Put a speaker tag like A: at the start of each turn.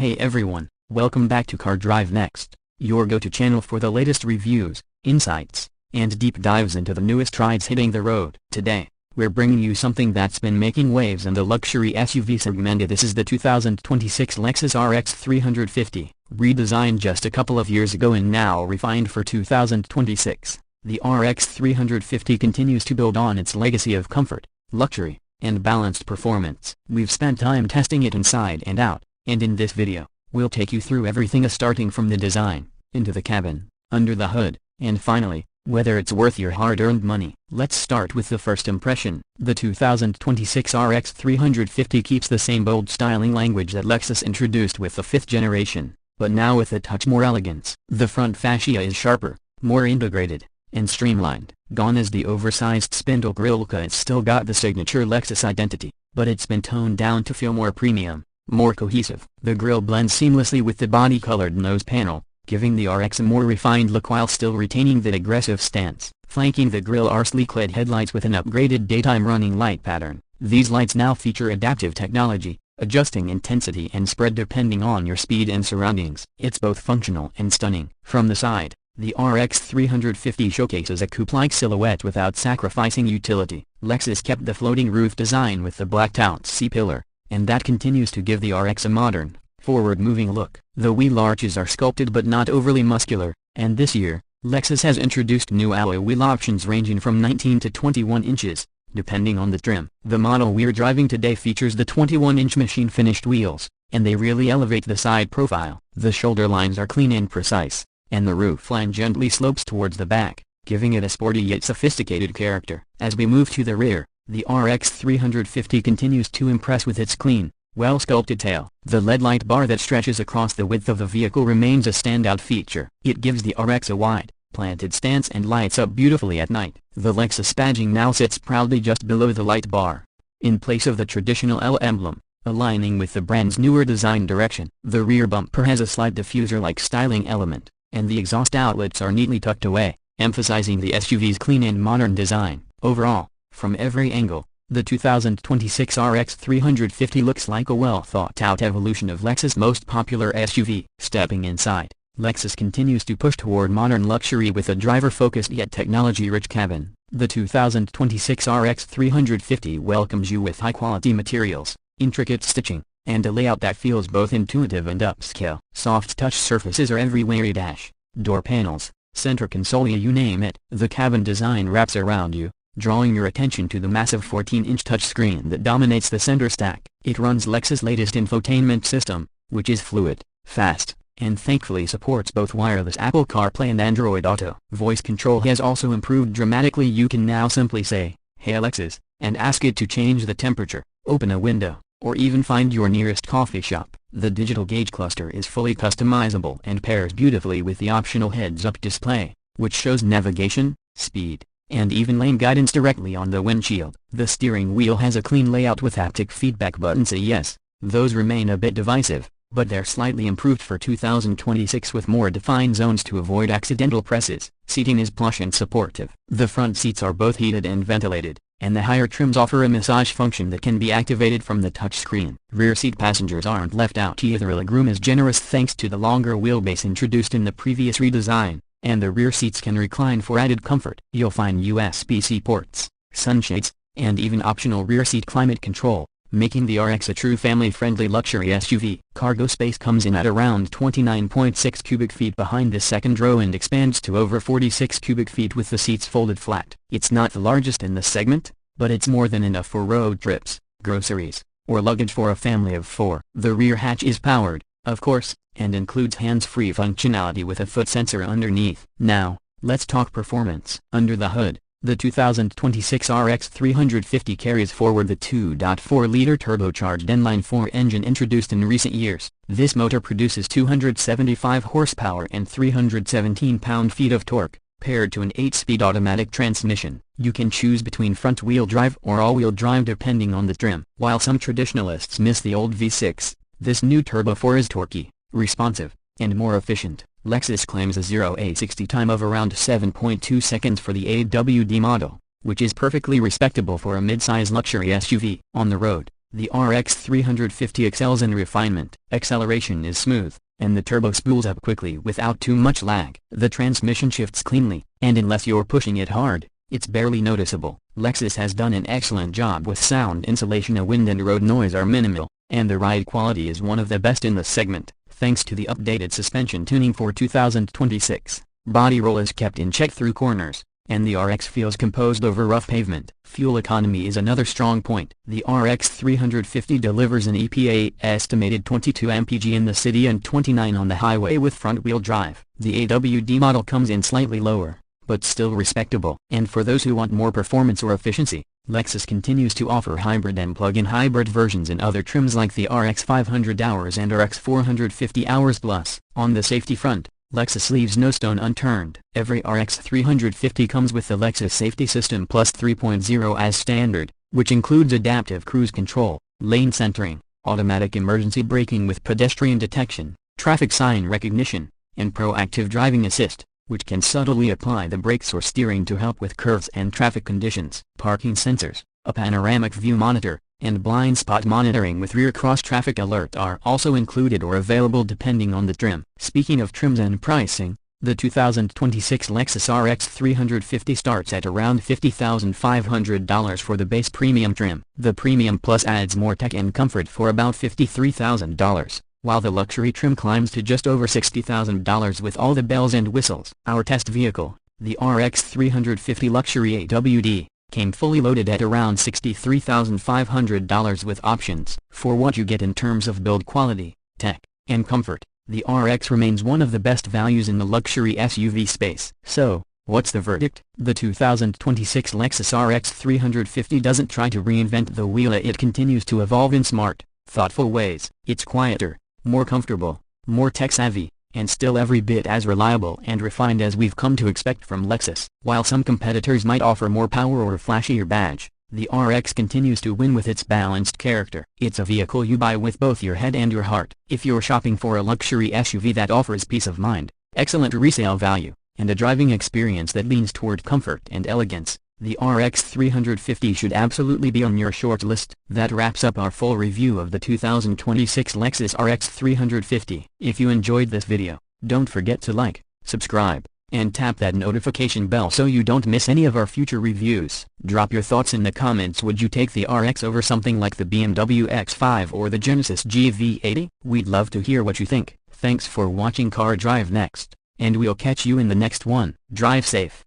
A: Hey everyone, welcome back to Car Drive Next, your go-to channel for the latest reviews, insights, and deep dives into the newest rides hitting the road. Today, we're bringing you something that's been making waves in the luxury SUV segment. This is the 2026 Lexus RX 350, redesigned just a couple of years ago and now refined for 2026. The RX 350 continues to build on its legacy of comfort, luxury, and balanced performance. We've spent time testing it inside and out, and in this video, we'll take you through everything starting from the design, into the cabin, under the hood, and finally, whether it's worth your hard-earned money. Let's start with the first impression. The 2026 RX 350 keeps the same bold styling language that Lexus introduced with the 5th generation, but now with a touch more elegance. The front fascia is sharper, more integrated, and streamlined. Gone is the oversized spindle grille. It's still got the signature Lexus identity, but it's been toned down to feel more premium, more cohesive. The grille blends seamlessly with the body-colored nose panel, giving the RX a more refined look while still retaining the aggressive stance. Flanking the grille are sleek LED headlights with an upgraded daytime running light pattern. These lights now feature adaptive technology, adjusting intensity and spread depending on your speed and surroundings. It's both functional and stunning. From the side, the RX 350 showcases a coupe-like silhouette without sacrificing utility. Lexus kept the floating roof design with the blacked-out C-pillar, and that continues to give the RX a modern, forward-moving look. The wheel arches are sculpted but not overly muscular, and this year, Lexus has introduced new alloy wheel options ranging from 19 to 21 inches, depending on the trim. The model we're driving today features the 21-inch machine-finished wheels, and they really elevate the side profile. The shoulder lines are clean and precise, and the roofline gently slopes towards the back, giving it a sporty yet sophisticated character. As we move to the rear, the RX 350 continues to impress with its clean, well-sculpted tail. The LED light bar that stretches across the width of the vehicle remains a standout feature. It gives the RX a wide, planted stance and lights up beautifully at night. The Lexus badging now sits proudly just below the light bar, in place of the traditional L emblem, aligning with the brand's newer design direction. The rear bumper has a slight diffuser-like styling element, and the exhaust outlets are neatly tucked away, emphasizing the SUV's clean and modern design. Overall, from every angle, the 2026 RX 350 looks like a well-thought-out evolution of Lexus' most popular SUV. Stepping inside, Lexus continues to push toward modern luxury with a driver-focused yet technology-rich cabin. The 2026 RX 350 welcomes you with high-quality materials, intricate stitching, and a layout that feels both intuitive and upscale. Soft touch surfaces are everywhere: dash, door panels, center console, you name it. The cabin design wraps around you, drawing your attention to the massive 14-inch touchscreen that dominates the center stack. It runs Lexus' latest infotainment system, which is fluid, fast, and thankfully supports both wireless Apple CarPlay and Android Auto. Voice control has also improved dramatically. You can now simply say, "Hey Lexus," and ask it to change the temperature, open a window, or even find your nearest coffee shop. The digital gauge cluster is fully customizable and pairs beautifully with the optional heads-up display, which shows navigation, speed, and even lane guidance directly on the windshield. The steering wheel has a clean layout with haptic feedback buttons. Yes, those remain a bit divisive, but they're slightly improved for 2026 with more defined zones to avoid accidental presses. Seating is plush and supportive. The front seats are both heated and ventilated, and the higher trims offer a massage function that can be activated from the touchscreen. Rear seat passengers aren't left out either. The legroom is generous thanks to the longer wheelbase introduced in the previous redesign, and the rear seats can recline for added comfort. You'll find USB-C ports, sunshades, and even optional rear seat climate control, making the RX a true family-friendly luxury SUV. Cargo space comes in at around 29.6 cubic feet behind the second row and expands to over 46 cubic feet with the seats folded flat. It's not the largest in the segment, but it's more than enough for road trips, groceries, or luggage for a family of 4. The rear hatch is powered, of course, and includes hands-free functionality with a foot sensor underneath. Now, let's talk performance. Under the hood, the 2026 RX 350 carries forward the 2.4-liter turbocharged inline-4 engine introduced in recent years. This motor produces 275 horsepower and 317 pound-feet of torque, paired to an 8-speed automatic transmission. You can choose between front-wheel drive or all-wheel drive depending on the trim. While some traditionalists miss the old V6, this new Turbo 4 is torquey, responsive, and more efficient. Lexus claims a 0-60 time of around 7.2 seconds for the AWD model, which is perfectly respectable for a mid-size luxury SUV. On the road, The RX 350 excels in refinement. Acceleration is smooth, and the turbo spools up quickly without too much lag. The transmission shifts cleanly, and unless you're pushing it hard, it's barely noticeable. Lexus has done an excellent job with sound insulation. A wind and road noise are minimal, and the ride quality is one of the best in the segment, thanks to the updated suspension tuning for 2026. Body roll is kept in check through corners, and the RX feels composed over rough pavement. Fuel economy is another strong point. The RX 350 delivers an EPA estimated 22 mpg in the city and 29 on the highway with front-wheel drive. The AWD model comes in slightly lower, but still respectable. And for those who want more performance or efficiency, Lexus continues to offer hybrid and plug-in hybrid versions in other trims like the RX 500 Hours and RX 450 Hours Plus. On the safety front, Lexus leaves no stone unturned. Every RX 350 comes with the Lexus Safety System Plus 3.0 as standard, which includes adaptive cruise control, lane centering, automatic emergency braking with pedestrian detection, traffic sign recognition, and proactive driving assist, which can subtly apply the brakes or steering to help with curves and traffic conditions. Parking sensors, a panoramic view monitor, and blind spot monitoring with rear cross-traffic alert are also included or available depending on the trim. Speaking of trims and pricing, the 2026 Lexus RX 350 starts at around $50,500 for the base premium trim. The Premium Plus adds more tech and comfort for about $53,000, while the luxury trim climbs to just over $60,000 with all the bells and whistles. Our test vehicle, the RX 350 Luxury AWD, came fully loaded at around $63,500 with options. For what you get in terms of build quality, tech, and comfort, the RX remains one of the best values in the luxury SUV space. So, what's the verdict? The 2026 Lexus RX 350 doesn't try to reinvent the wheel. It continues to evolve in smart, thoughtful ways. It's quieter, more comfortable, more tech-savvy, and still every bit as reliable and refined as we've come to expect from Lexus. While some competitors might offer more power or a flashier badge, the RX continues to win with its balanced character. It's a vehicle you buy with both your head and your heart. If you're shopping for a luxury SUV that offers peace of mind, excellent resale value, and a driving experience that leans toward comfort and elegance, the RX 350 should absolutely be on your short list. That wraps up our full review of the 2026 Lexus RX 350. If you enjoyed this video, don't forget to like, subscribe, and tap that notification bell so you don't miss any of our future reviews. Drop your thoughts in the comments. Would you take the RX over something like the BMW X5 or the Genesis GV80? We'd love to hear what you think. Thanks for watching Car Drive Next, and we'll catch you in the next one. Drive safe.